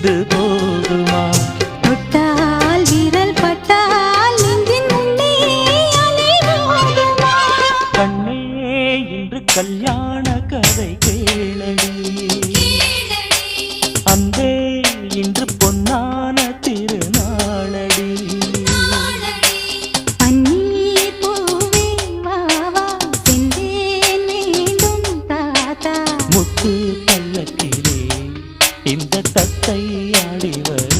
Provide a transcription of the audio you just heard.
இது போகுமா? தொட்டால் விரல் பட்டால் நெஞ்சின் முன்னே அலைவாடுமா? கண்ணே இன்று கல்யாண கதை கேளடி, அன்பே இன்று பொன்னான திருநாளடி. பன்னீர் பூவே வா வா சென்றேன் மீண்டும் தாத்தா. முத்து பல்லக்கிலே இந்த தத்தை ஆடிவர்